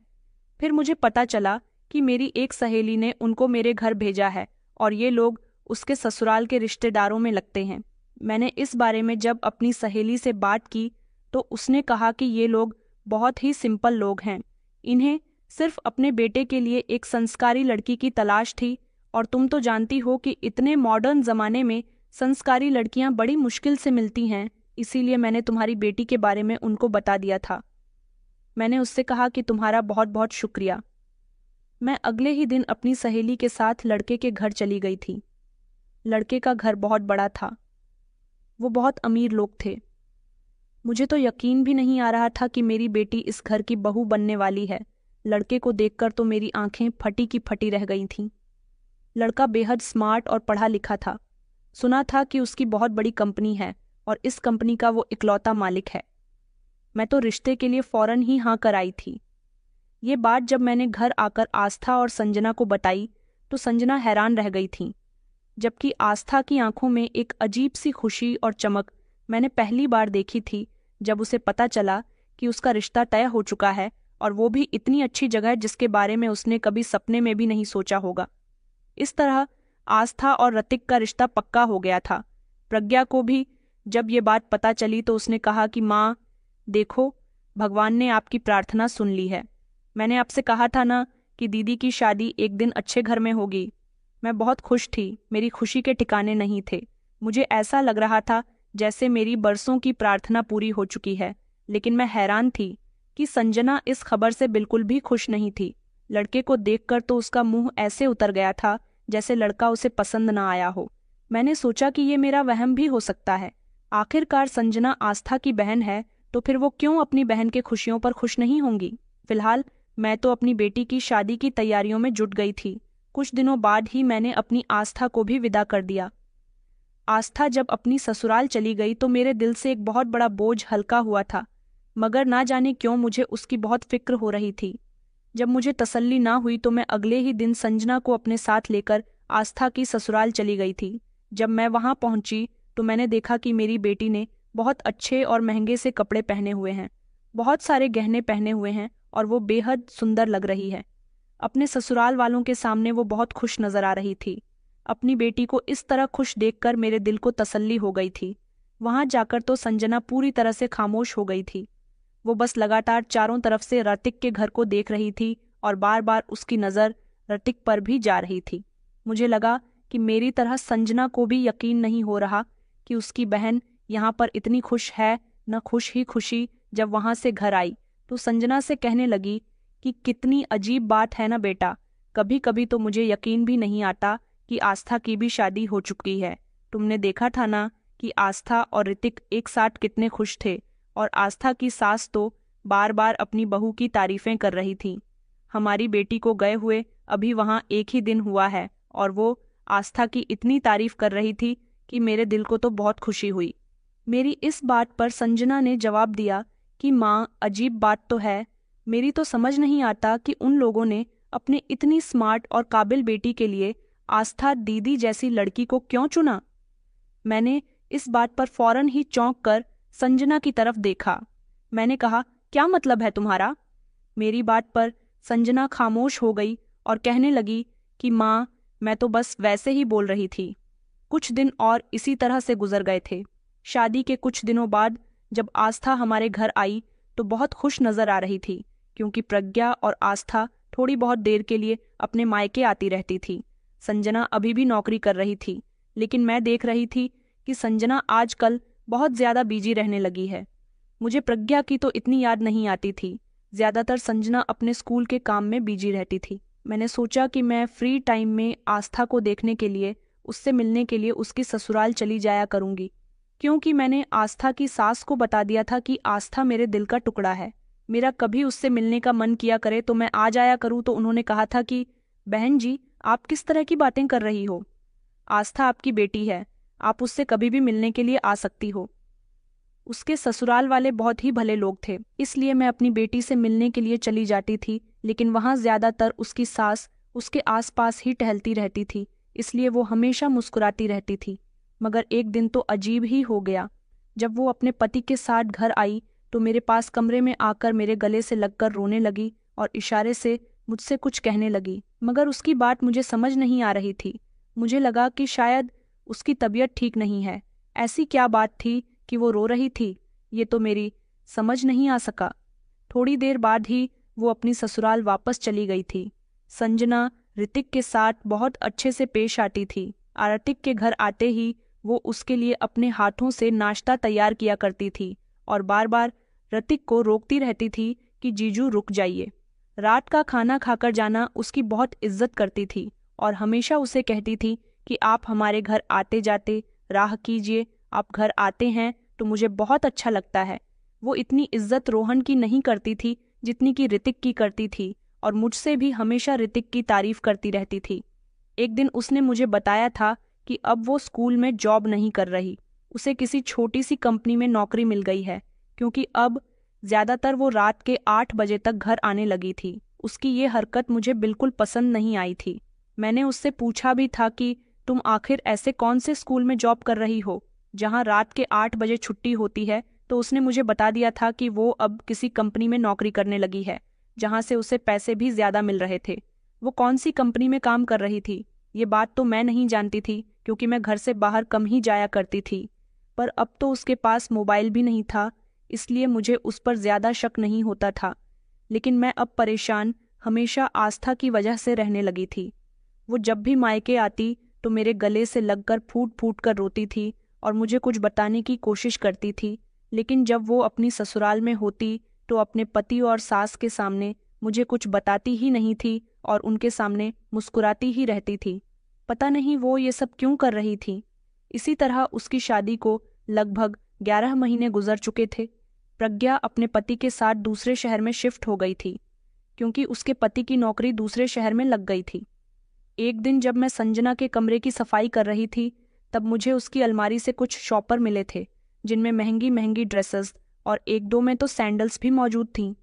फिर मुझे पता चला कि मेरी एक सहेली ने उनको मेरे घर भेजा है और ये लोग उसके ससुराल के रिश्तेदारों में लगते हैं। मैंने इस बारे में जब अपनी सहेली से बात की तो उसने कहा कि ये लोग बहुत ही सिंपल लोग हैं, इन्हें सिर्फ अपने बेटे के लिए एक संस्कारी लड़की की तलाश थी, और तुम तो जानती हो कि इतने मॉडर्न ज़माने में संस्कारी लड़कियां बड़ी मुश्किल से मिलती हैं, इसीलिए मैंने तुम्हारी बेटी के बारे में उनको बता दिया था। मैंने उससे कहा कि तुम्हारा बहुत बहुत शुक्रिया। मैं अगले ही दिन अपनी सहेली के साथ लड़के के घर चली गई थी। लड़के का घर बहुत बड़ा था, वो बहुत अमीर लोग थे। मुझे तो यकीन भी नहीं आ रहा था कि मेरी बेटी इस घर की बहू बनने वाली है। लड़के को देखकर तो मेरी आंखें फटी की फटी रह गई थीं। लड़का बेहद स्मार्ट और पढ़ा लिखा था। सुना था कि उसकी बहुत बड़ी कंपनी है और इस कंपनी का वो इकलौता मालिक है। मैं तो रिश्ते के लिए फौरन ही हाँ कर आई थी। ये बात जब मैंने घर आकर आस्था और संजना को बताई तो संजना हैरान रह गई थी, जबकि आस्था की आंखों में एक अजीब सी खुशी और चमक मैंने पहली बार देखी थी जब उसे पता चला कि उसका रिश्ता तय हो चुका है, और वो भी इतनी अच्छी जगह जिसके बारे में उसने कभी सपने में भी नहीं सोचा होगा। इस तरह आस्था और ऋतिक का रिश्ता पक्का हो गया था। प्रज्ञा को भी जब ये बात पता चली तो उसने कहा कि माँ, देखो, भगवान ने आपकी प्रार्थना सुन ली है। मैंने आपसे कहा था ना कि दीदी की शादी एक दिन अच्छे घर में होगी। मैं बहुत खुश थी, मेरी खुशी के ठिकाने नहीं थे। मुझे ऐसा लग रहा था जैसे मेरी बरसों की प्रार्थना पूरी हो चुकी है। लेकिन मैं हैरान थी कि संजना इस खबर से बिल्कुल भी खुश नहीं थी। लड़के को देखकर तो उसका मुंह ऐसे उतर गया था जैसे लड़का उसे पसंद ना आया हो। मैंने सोचा कि ये मेरा वहम भी हो सकता है। आखिरकार संजना आस्था की बहन है, तो फिर वो क्यों अपनी बहन के खुशियों पर खुश नहीं होंगी। फिलहाल मैं तो अपनी बेटी की शादी की तैयारियों में जुट गई थी। कुछ दिनों बाद ही मैंने अपनी आस्था को भी विदा कर दिया। आस्था जब अपनी ससुराल चली गई तो मेरे दिल से एक बहुत बड़ा बोझ हल्का हुआ था, मगर ना जाने क्यों मुझे उसकी बहुत फिक्र हो रही थी। जब मुझे तसल्ली ना हुई तो मैं अगले ही दिन संजना को अपने साथ लेकर आस्था की ससुराल चली गई थी। जब मैं वहां पहुंची तो मैंने देखा कि मेरी बेटी ने बहुत अच्छे और महंगे से कपड़े पहने हुए हैं, बहुत सारे गहने पहने हुए हैं और वो बेहद सुंदर लग रही है। अपने ससुराल वालों के सामने वो बहुत खुश नजर आ रही थी। अपनी बेटी को इस तरह खुश देखकर मेरे दिल को तसल्ली हो गई थी। वहां जाकर तो संजना पूरी तरह से खामोश हो गई थी। वो बस लगातार चारों तरफ से ऋतिक के घर को देख रही थी और बार बार उसकी नज़र ऋतिक पर भी जा रही थी। मुझे लगा कि मेरी तरह संजना को भी यकीन नहीं हो रहा कि उसकी बहन यहाँ पर इतनी खुश है। न खुश ही खुशी जब वहाँ से घर आई तो संजना से कहने लगी कि कितनी अजीब बात है ना बेटा, कभी कभी तो मुझे यकीन भी नहीं आता कि आस्था की भी शादी हो चुकी है। तुमने देखा था ना कि आस्था और ऋतिक एक साथ कितने खुश थे, और आस्था की सास तो बार बार अपनी बहू की तारीफें कर रही थी। हमारी बेटी को गए हुए अभी वहाँ एक ही दिन हुआ है और वो आस्था की इतनी तारीफ कर रही थी कि मेरे दिल को तो बहुत खुशी हुई। मेरी इस बात पर संजना ने जवाब दिया कि माँ, अजीब बात तो है, मेरी तो समझ नहीं आता कि उन लोगों ने अपने इतनी स्मार्ट और काबिल बेटी के लिए आस्था दीदी जैसी लड़की को क्यों चुना। मैंने इस बात पर फौरन ही चौंक कर संजना की तरफ देखा। मैंने कहा, क्या मतलब है तुम्हारा। मेरी बात पर संजना खामोश हो गई और कहने लगी कि माँ, मैं तो बस वैसे ही बोल रही थी। कुछ दिन और इसी तरह से गुजर गए थे। शादी के कुछ दिनों बाद जब आस्था हमारे घर आई तो बहुत खुश नजर आ रही थी, क्योंकि प्रज्ञा और आस्था थोड़ी बहुत देर के लिए अपने मायके आती रहती थी। संजना अभी भी नौकरी कर रही थी, लेकिन मैं देख रही थी कि संजना आजकल बहुत ज्यादा बिजी रहने लगी है। मुझे प्रज्ञा की तो इतनी याद नहीं आती थी, ज्यादातर संजना अपने स्कूल के काम में बिजी रहती थी। मैंने सोचा कि मैं फ्री टाइम में आस्था को देखने के लिए, उससे मिलने के लिए उसकी ससुराल चली जाया करूंगी, क्योंकि मैंने आस्था की सास को बता दिया था कि आस्था मेरे दिल का टुकड़ा है। मेरा कभी उससे मिलने का मन किया करे तो मैं आ जाया करूं, तो उन्होंने कहा था कि बहन जी, आप किस तरह की बातें कर रही हो, आस्था आपकी बेटी है, आप उससे कभी भी मिलने के लिए आ सकती हो। उसके ससुराल वाले बहुत ही भले लोग थे, इसलिए मैं अपनी बेटी से मिलने के लिए चली जाती थी, लेकिन वहां ज्यादातर उसकी सास उसके आसपास ही टहलती रहती थी, इसलिए वो हमेशा मुस्कुराती रहती थी। मगर एक दिन तो अजीब ही हो गया। जब वो अपने पति के साथ घर आई तो मेरे पास कमरे में आकर मेरे गले से लगकर रोने लगी और इशारे से मुझसे कुछ कहने लगी, मगर उसकी बात मुझे समझ नहीं आ रही थी। मुझे लगा कि शायद उसकी तबीयत ठीक नहीं है। ऐसी क्या बात थी कि वो रो रही थी, ये तो मेरी समझ नहीं आ सका। थोड़ी देर बाद ही वो अपनी ससुराल वापस चली गई थी। संजना ऋतिक के साथ बहुत अच्छे से पेश आती थी। ऋतिक के घर आते ही वो उसके लिए अपने हाथों से नाश्ता तैयार किया करती थी और बार बार ऋतिक को रोकती रहती थी कि जीजू रुक जाइए। रात का खाना खाकर जाना उसकी बहुत इज्जत करती थी और हमेशा उसे कहती थी कि आप हमारे घर आते जाते राह कीजिए, आप घर आते हैं तो मुझे बहुत अच्छा लगता है। वो इतनी इज्जत रोहन की नहीं करती थी जितनी कि ऋतिक की करती थी और मुझसे भी हमेशा ऋतिक की तारीफ करती रहती थी। एक दिन उसने मुझे बताया था कि अब वो स्कूल में जॉब नहीं कर रही, उसे किसी छोटी सी कंपनी में नौकरी मिल गई है, क्योंकि अब ज्यादातर वो रात के 8 बजे तक घर आने लगी थी। उसकी ये हरकत मुझे बिल्कुल पसंद नहीं आई थी। मैंने उससे पूछा भी था कि तुम आखिर ऐसे कौन से स्कूल में जॉब कर रही हो जहां रात के 8 बजे छुट्टी होती है, तो उसने मुझे बता दिया था कि वो अब किसी कंपनी में नौकरी करने लगी है जहां से उसे पैसे भी ज्यादा मिल रहे थे। वो कौन सी कंपनी में काम कर रही थी ये बात तो मैं नहीं जानती थी, क्योंकि मैं घर से बाहर कम ही जाया करती थी। पर अब तो उसके पास मोबाइल भी नहीं था, इसलिए मुझे उस पर ज्यादा शक नहीं होता था। लेकिन मैं अब परेशान हमेशा आस्था की वजह से रहने लगी थी। वो जब भी मायके आती तो मेरे गले से लगकर फूट फूट कर रोती थी और मुझे कुछ बताने की कोशिश करती थी, लेकिन जब वो अपनी ससुराल में होती तो अपने पति और सास के सामने मुझे कुछ बताती ही नहीं थी और उनके सामने मुस्कुराती ही रहती थी। पता नहीं वो ये सब क्यों कर रही थी। इसी तरह उसकी शादी को लगभग 11 महीने गुजर चुके थे। प्रज्ञा अपने पति के साथ दूसरे शहर में शिफ्ट हो गई थी, क्योंकि उसके पति की नौकरी दूसरे शहर में लग गई थी। एक दिन जब मैं संजना के कमरे की सफाई कर रही थी, तब मुझे उसकी अलमारी से कुछ शॉपर मिले थे जिनमें महंगी महंगी ड्रेसेस और एक दो में तो सैंडल्स भी मौजूद थीं।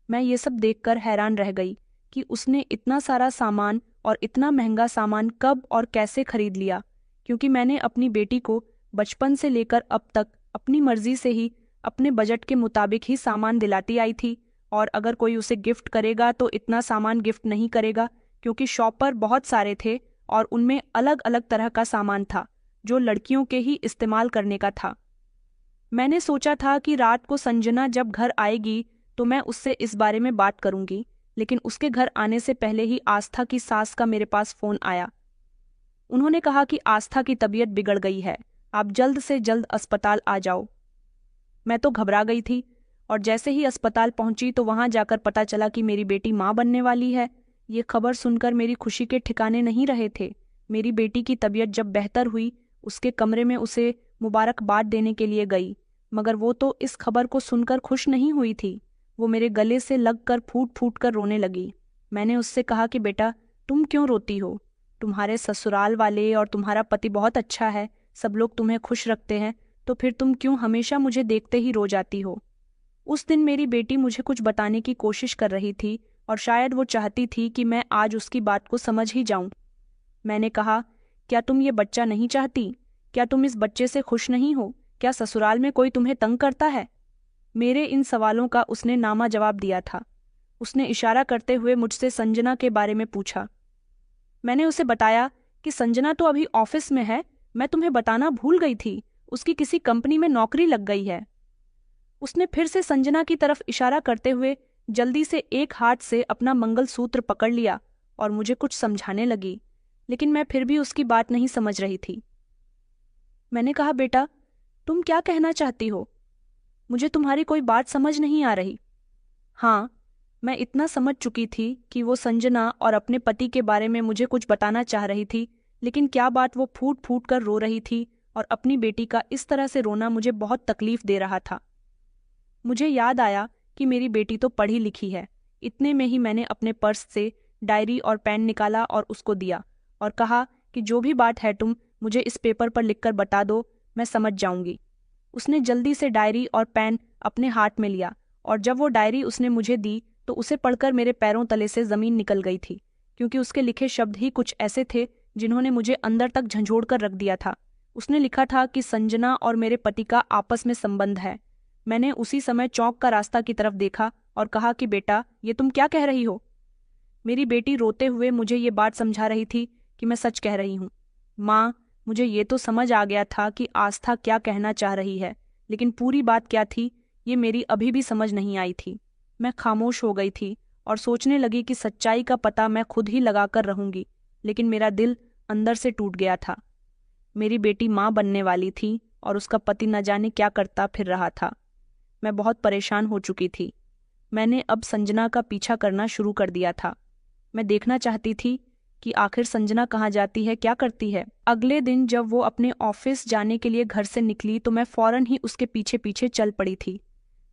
मैं ये सब देखकर हैरान रह गई कि उसने इतना सारा सामान और इतना महंगा सामान कब और कैसे खरीद लिया, क्योंकि मैंने अपनी बेटी को बचपन से लेकर अब तक अपनी मर्जी से ही अपने बजट के मुताबिक ही सामान दिलाती आई थी। और अगर कोई उसे गिफ्ट करेगा तो इतना सामान गिफ्ट नहीं करेगा, क्योंकि शॉपर बहुत सारे थे और उनमें अलग अलग तरह का सामान था जो लड़कियों के ही इस्तेमाल करने का था। मैंने सोचा था कि रात को संजना जब घर आएगी तो मैं उससे इस बारे में बात करूंगी, लेकिन उसके घर आने से पहले ही आस्था की सास का मेरे पास फोन आया। उन्होंने कहा कि आस्था की तबीयत बिगड़ गई है, आप जल्द से जल्द अस्पताल आ जाओ। मैं तो घबरा गई थी और जैसे ही अस्पताल पहुंची तो वहां जाकर पता चला कि मेरी बेटी मां बनने वाली है। ये खबर सुनकर मेरी खुशी के ठिकाने नहीं रहे थे। मेरी बेटी की तबीयत जब बेहतर हुई, उसके कमरे में उसे मुबारकबाद देने के लिए गई, मगर वो तो इस खबर को सुनकर खुश नहीं हुई थी। वो मेरे गले से लगकर फूट फूट कर रोने लगी। मैंने उससे कहा कि बेटा, तुम क्यों रोती हो? तुम्हारे ससुराल वाले और तुम्हारा पति बहुत अच्छा है, सब लोग तुम्हें खुश रखते हैं, तो फिर तुम क्यों हमेशा मुझे देखते ही रो जाती हो? उस दिन मेरी बेटी मुझे कुछ बताने की कोशिश कर रही थी और शायद वो चाहती थी कि मैं आज उसकी बात को समझ ही जाऊं। मैंने कहा, क्या तुम ये बच्चा नहीं चाहती? क्या तुम इस बच्चे से खुश नहीं हो? क्या ससुराल में कोई तुम्हें तंग करता है? मेरे इन सवालों का उसने नामा जवाब दिया था। उसने इशारा करते हुए मुझसे संजना के बारे में पूछा। मैंने उसे बताया कि संजना तो अभी ऑफिस में है, मैं तुम्हें बताना भूल गई थी, उसकी किसी कंपनी में नौकरी लग गई है। उसने फिर से संजना की तरफ इशारा करते हुए जल्दी से एक हाथ से अपना मंगलसूत्र पकड़ लिया और मुझे कुछ समझाने लगी, लेकिन मैं फिर भी उसकी बात नहीं समझ रही थी। मैंने कहा, बेटा, तुम क्या कहना चाहती हो? मुझे तुम्हारी कोई बात समझ नहीं आ रही। हाँ, मैं इतना समझ चुकी थी कि वो संजना और अपने पति के बारे में मुझे कुछ बताना चाह रही थी, लेकिन क्या बात वो फूट फूट कर रो रही थी और अपनी बेटी का इस तरह से रोना मुझे बहुत तकलीफ दे रहा था। मुझे याद आया कि मेरी बेटी तो पढ़ी लिखी है। इतने में ही मैंने अपने पर्स से डायरी और पेन निकाला और उसको दिया और कहा कि जो भी बात है तुम मुझे इस पेपर पर लिखकर बता दो, मैं समझ जाऊंगी। उसने जल्दी से डायरी और पेन अपने हाथ में लिया और जब वो डायरी उसने मुझे दी तो उसे पढ़कर मेरे पैरों तले से जमीन निकल गई थी, क्योंकि उसके लिखे शब्द ही कुछ ऐसे थे जिन्होंने मुझे अंदर तक झंझोड़ कर रख दिया था। उसने लिखा था कि संजना और मेरे पति का आपस में संबंध है। मैंने उसी समय चौक का रास्ता की तरफ देखा और कहा कि बेटा, ये तुम क्या कह रही हो? मेरी बेटी रोते हुए मुझे ये बात समझा रही थी कि मैं सच कह रही हूँ। माँ, मुझे ये तो समझ आ गया था कि आस्था क्या कहना चाह रही है, लेकिन पूरी बात क्या थी ये मेरी अभी भी समझ नहीं आई थी। मैं खामोश हो गई थी और सोचने लगी कि सच्चाई का पता मैं खुद ही लगाकर रहूंगी, लेकिन मेरा दिल अंदर से टूट गया था। मेरी बेटी माँ बनने वाली थी और उसका पति न जाने क्या करता फिर रहा था। मैं बहुत परेशान हो चुकी थी। मैंने अब संजना का पीछा करना शुरू कर दिया था। मैं देखना चाहती थी कि आखिर संजना कहाँ जाती है, क्या करती है। अगले दिन जब वो अपने ऑफिस जाने के लिए घर से निकली तो मैं फौरन ही उसके पीछे पीछे चल पड़ी थी।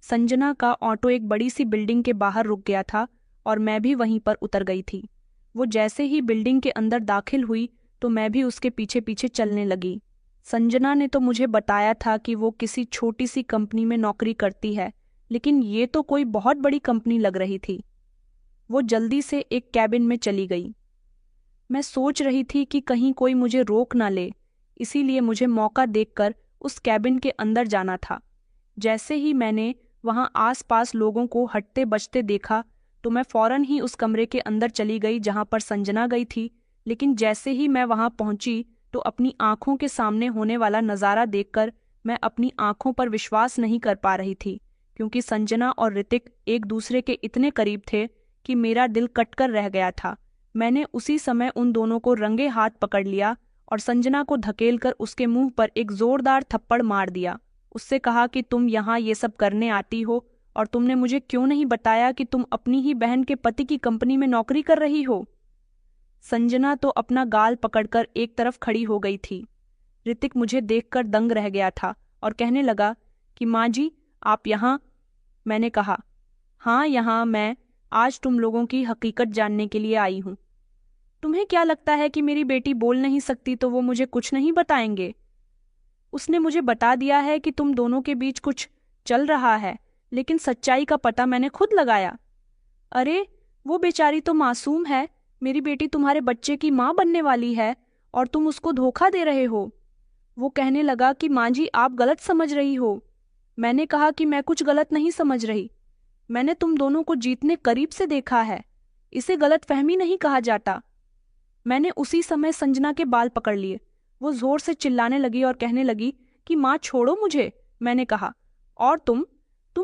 संजना का ऑटो एक बड़ी सी बिल्डिंग के बाहर रुक गया था और मैं भी वहीं पर उतर गई थी। वो जैसे ही बिल्डिंग के अंदर दाखिल हुई तो मैं भी उसके पीछे पीछे चलने लगी। संजना ने तो मुझे बताया था कि वो किसी छोटी सी कंपनी में नौकरी करती है, लेकिन ये तो कोई बहुत बड़ी कंपनी लग रही थी। वो जल्दी से एक कैबिन में चली गई। मैं सोच रही थी कि कहीं कोई मुझे रोक ना ले, इसीलिए मुझे मौका देखकर उस कैबिन के अंदर जाना था। जैसे ही मैंने वहां आसपास लोगों को हटते बचते देखा तो मैं फौरन ही उस कमरे के अंदर चली गई जहां पर संजना गई थी। लेकिन जैसे ही मैं वहां पहुंची तो अपनी आंखों के सामने होने वाला नज़ारा देखकर मैं अपनी आंखों पर विश्वास नहीं कर पा रही थी, क्योंकि संजना और ऋतिक एक दूसरे के इतने करीब थे कि मेरा दिल कटकर रह गया था। मैंने उसी समय उन दोनों को रंगे हाथ पकड़ लिया और संजना को धकेलकर उसके मुंह पर एक जोरदार थप्पड़ मार दिया। उससे कहा कि तुम यहाँ ये सब करने आती हो और तुमने मुझे क्यों नहीं बताया कि तुम अपनी ही बहन के पति की कंपनी में नौकरी कर रही हो। संजना तो अपना गाल पकड़कर एक तरफ खड़ी हो गई थी। ऋतिक मुझे देखकर दंग रह गया था और कहने लगा कि माँ जी, आप यहाँ? मैंने कहा, हाँ यहाँ मैं आज तुम लोगों की हकीकत जानने के लिए आई हूँ। तुम्हें क्या लगता है कि मेरी बेटी बोल नहीं सकती तो वो मुझे कुछ नहीं बताएंगे? उसने मुझे बता दिया है कि तुम दोनों के बीच कुछ चल रहा है, लेकिन सच्चाई का पता मैंने खुद लगाया। अरे, वो बेचारी तो मासूम है। मेरी बेटी तुम्हारे बच्चे की माँ बनने वाली है और तुम उसको धोखा दे रहे हो। वो कहने लगा कि माँ जी, आप गलत समझ रही हो। मैंने कहा कि मैं कुछ गलत नहीं समझ रही। मैंने तुम दोनों को जीतने करीब से देखा है। इसे गलतफहमी नहीं कहा जाता। मैंने उसी समय संजना के बाल पकड़ लिए। वो जोर से चिल्लाने लगी और कहने लगी कि माँ छोड़ो मुझे। मैंने कहा, और तुम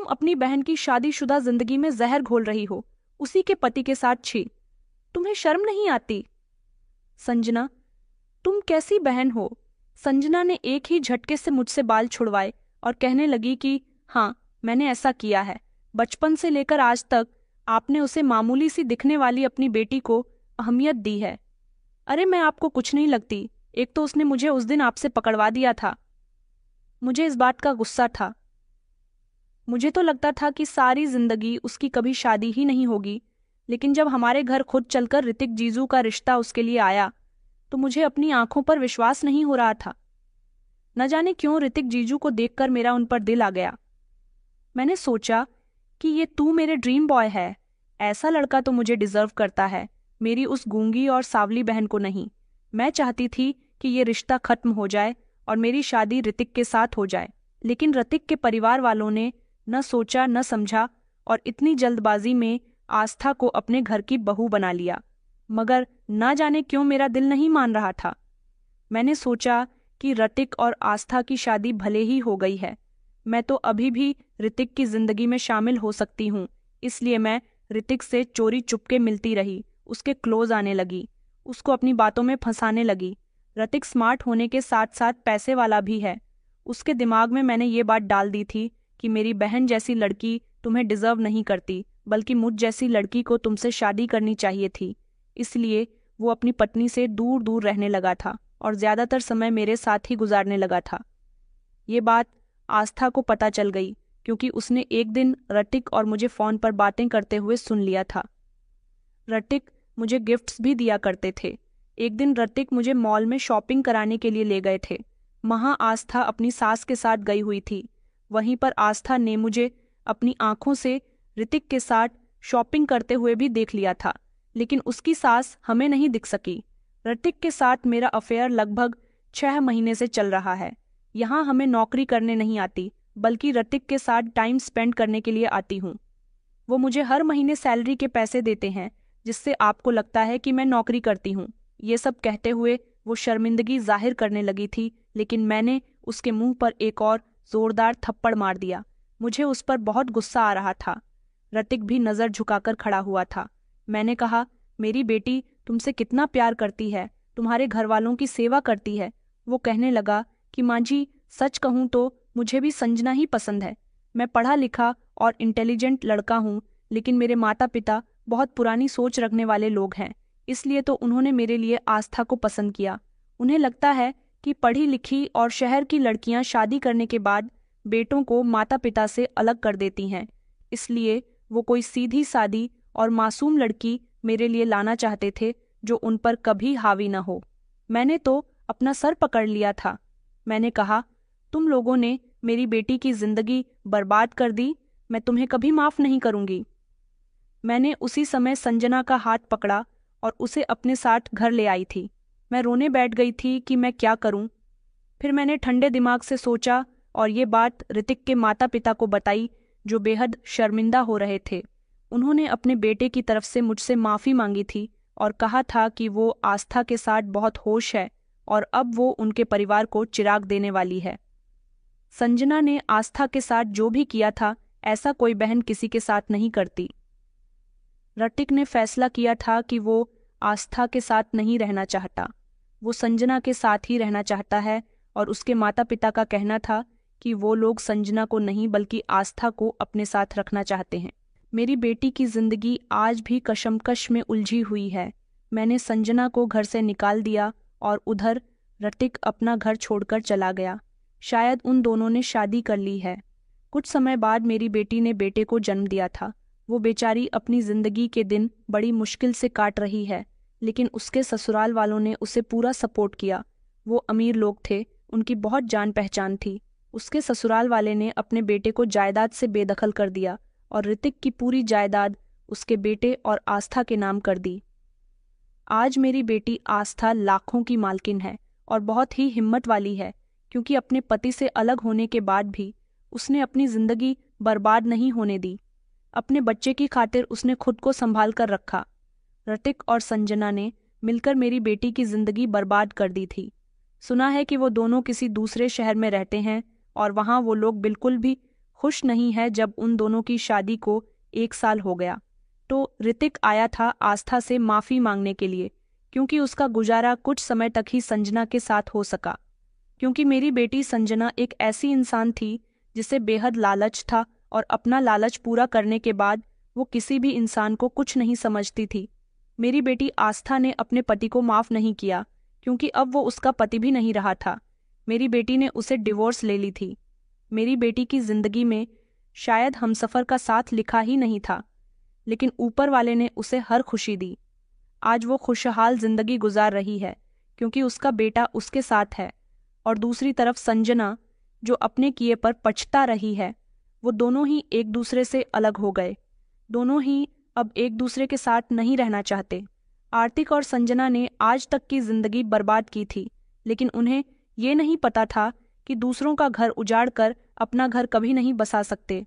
अपनी बहन की शादीशुदा जिंदगी में जहर घोल रही हो, उसी के पति के साथ। छी, तुम्हें शर्म नहीं आती? संजना, तुम कैसी बहन हो? संजना ने एक ही झटके से मुझसे बाल छुड़वाए और कहने लगी कि हाँ, मैंने ऐसा किया है। बचपन से लेकर आज तक आपने उसे मामूली सी दिखने वाली अपनी बेटी को अहमियत दी है। अरे, मैं आपको कुछ नहीं लगती। एक तो उसने मुझे उस दिन आपसे पकड़वा दिया था। मुझे इस बात का गुस्सा था। मुझे तो लगता था कि सारी जिंदगी उसकी कभी शादी ही नहीं होगी, लेकिन जब हमारे घर खुद चलकर ऋतिक जीजू का रिश्ता उसके लिए आया तो मुझे अपनी आंखों पर विश्वास नहीं हो रहा था। न जाने क्यों ऋतिक जीजू को देखकर मेरा उन पर दिल आ गया। मैंने सोचा कि ये तू मेरे ड्रीम बॉय है। ऐसा लड़का तो मुझे डिजर्व करता है, मेरी उस गूंगी और सावली बहन को नहीं। मैं चाहती थी कि ये रिश्ता खत्म हो जाए और मेरी शादी ऋतिक के साथ हो जाए, लेकिन ऋतिक के परिवार वालों ने न सोचा न समझा और इतनी जल्दबाजी में आस्था को अपने घर की बहू बना लिया। मगर ना जाने क्यों मेरा दिल नहीं मान रहा था। मैंने सोचा कि ऋतिक और आस्था की शादी भले ही हो गई है, मैं तो अभी भी ऋतिक की जिंदगी में शामिल हो सकती हूँ। इसलिए मैं ऋतिक से चोरी चुपके मिलती रही, उसके क्लोज आने लगी, उसको अपनी बातों में फंसाने लगी। ऋतिक स्मार्ट होने के साथ साथ पैसे वाला भी है। उसके दिमाग में मैंने ये बात डाल दी थी कि मेरी बहन जैसी लड़की तुम्हें डिजर्व नहीं करती, बल्कि मुझ जैसी लड़की को तुमसे शादी करनी चाहिए थी। इसलिए वो अपनी पत्नी से दूर दूर रहने लगा था और ज्यादातर समय मेरे साथ ही गुजारने लगा था। ये बात आस्था को पता चल गई, क्योंकि उसने एक दिन ऋतिक और मुझे फोन पर बातें करते हुए सुन लिया था। ऋतिक मुझे गिफ्ट्स भी दिया करते थे। एक दिन ऋतिक मुझे मॉल में शॉपिंग कराने के लिए ले गए थे। वहां आस्था अपनी सास के साथ गई हुई थी। वहीं पर आस्था ने मुझे अपनी आंखों से ऋतिक के साथ शॉपिंग करते हुए भी देख लिया था, लेकिन उसकी सास हमें नहीं दिख सकी। ऋतिक के साथ मेरा अफेयर लगभग 6 महीने से चल रहा है। यहाँ हमें नौकरी करने नहीं आती, बल्कि ऋतिक के साथ टाइम स्पेंड करने के लिए आती हूँ। वो मुझे हर महीने सैलरी के पैसे देते हैं, जिससे आपको लगता है कि मैं नौकरी करती हूँ। ये सब कहते हुए वो शर्मिंदगी जाहिर करने लगी थी, लेकिन मैंने उसके मुंह पर एक और जोरदार थप्पड़ मार दिया। मुझे उस पर बहुत गुस्सा आ रहा था। ऋतिक भी नज़र झुकाकर खड़ा हुआ था। मैंने कहा, मेरी बेटी तुमसे कितना प्यार करती है, तुम्हारे घर वालों की सेवा करती है। वो कहने लगा कि माँ जी, सच कहूँ तो मुझे भी संजना ही पसंद है। मैं पढ़ा लिखा और इंटेलिजेंट लड़का हूँ, लेकिन मेरे माता पिता बहुत पुरानी सोच रखने वाले लोग हैं, इसलिए तो उन्होंने मेरे लिए आस्था को पसंद किया। उन्हें लगता है कि पढ़ी लिखी और शहर की लड़कियां शादी करने के बाद बेटों को माता पिता से अलग कर देती हैं, इसलिए वो कोई सीधी सादी और मासूम लड़की मेरे लिए लाना चाहते थे जो उन पर कभी हावी न हो। मैंने तो अपना सर पकड़ लिया था। मैंने कहा, तुम लोगों ने मेरी बेटी की जिंदगी बर्बाद कर दी, मैं तुम्हें कभी माफ नहीं करूंगी। मैंने उसी समय संजना का हाथ पकड़ा और उसे अपने साथ घर ले आई थी। मैं रोने बैठ गई थी कि मैं क्या करूं। फिर मैंने ठंडे दिमाग से सोचा और ये बात ऋतिक के माता पिता को बताई, जो बेहद शर्मिंदा हो रहे थे। उन्होंने अपने बेटे की तरफ से मुझसे माफ़ी मांगी थी और कहा था कि वो आस्था के साथ बहुत होश है और अब वो उनके परिवार को चिराग देने वाली है। संजना ने आस्था के साथ जो भी किया था, ऐसा कोई बहन किसी के साथ नहीं करती। ऋतिक ने फैसला किया था कि वो आस्था के साथ नहीं रहना चाहता, वो संजना के साथ ही रहना चाहता है, और उसके माता पिता का कहना था कि वो लोग संजना को नहीं बल्कि आस्था को अपने साथ रखना चाहते हैं। मेरी बेटी की जिंदगी आज भी कशमकश में उलझी हुई है। मैंने संजना को घर से निकाल दिया और उधर ऋतिक अपना घर छोड़कर चला गया। शायद उन दोनों ने शादी कर ली है। कुछ समय बाद मेरी बेटी ने बेटे को जन्म दिया था। वो बेचारी अपनी जिंदगी के दिन बड़ी मुश्किल से काट रही है, लेकिन उसके ससुराल वालों ने उसे पूरा सपोर्ट किया। वो अमीर लोग थे, उनकी बहुत जान पहचान थी। उसके ससुराल वाले ने अपने बेटे को जायदाद से बेदखल कर दिया और ऋतिक की पूरी जायदाद उसके बेटे और आस्था के नाम कर दी। आज मेरी बेटी आस्था लाखों की मालकिन है और बहुत ही हिम्मत वाली है, क्योंकि अपने पति से अलग होने के बाद भी उसने अपनी जिंदगी बर्बाद नहीं होने दी। अपने बच्चे की खातिर उसने खुद को संभाल कर रखा। ऋतिक और संजना ने मिलकर मेरी बेटी की जिंदगी बर्बाद कर दी थी। सुना है कि वो दोनों किसी दूसरे शहर में रहते हैं और वहाँ वो लोग बिल्कुल भी खुश नहीं है। जब उन दोनों की शादी को 1 साल हो गया तो ऋतिक आया था आस्था से माफ़ी मांगने के लिए, क्योंकि उसका गुजारा कुछ समय तक ही संजना के साथ हो सका। क्योंकि मेरी बेटी संजना एक ऐसी इंसान थी जिसे बेहद लालच था, और अपना लालच पूरा करने के बाद वो किसी भी इंसान को कुछ नहीं समझती थी। मेरी बेटी आस्था ने अपने पति को माफ़ नहीं किया, क्योंकि अब वो उसका पति भी नहीं रहा था। मेरी बेटी ने उसे डिवोर्स ले ली थी। मेरी बेटी की जिंदगी में शायद हमसफ़र का साथ लिखा ही नहीं था, लेकिन ऊपर वाले ने उसे हर खुशी दी। आज वो खुशहाल जिंदगी गुजार रही है, क्योंकि उसका बेटा उसके साथ है। और दूसरी तरफ संजना, जो अपने किए पर पछता रही है, वो दोनों ही एक दूसरे से अलग हो गए। दोनों ही अब एक दूसरे के साथ नहीं रहना चाहते। आर्तिक और संजना ने आज तक की जिंदगी बर्बाद की थी, लेकिन उन्हें ये नहीं पता था कि दूसरों का घर उजाड़ कर अपना घर कभी नहीं बसा सकते।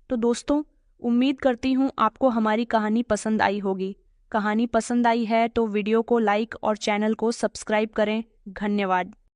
तो दोस्तों, उम्मीद करती हूँ आपको हमारी कहानी पसंद आई होगी। कहानी पसंद आई है तो वीडियो को लाइक और चैनल को सब्सक्राइब करें। धन्यवाद।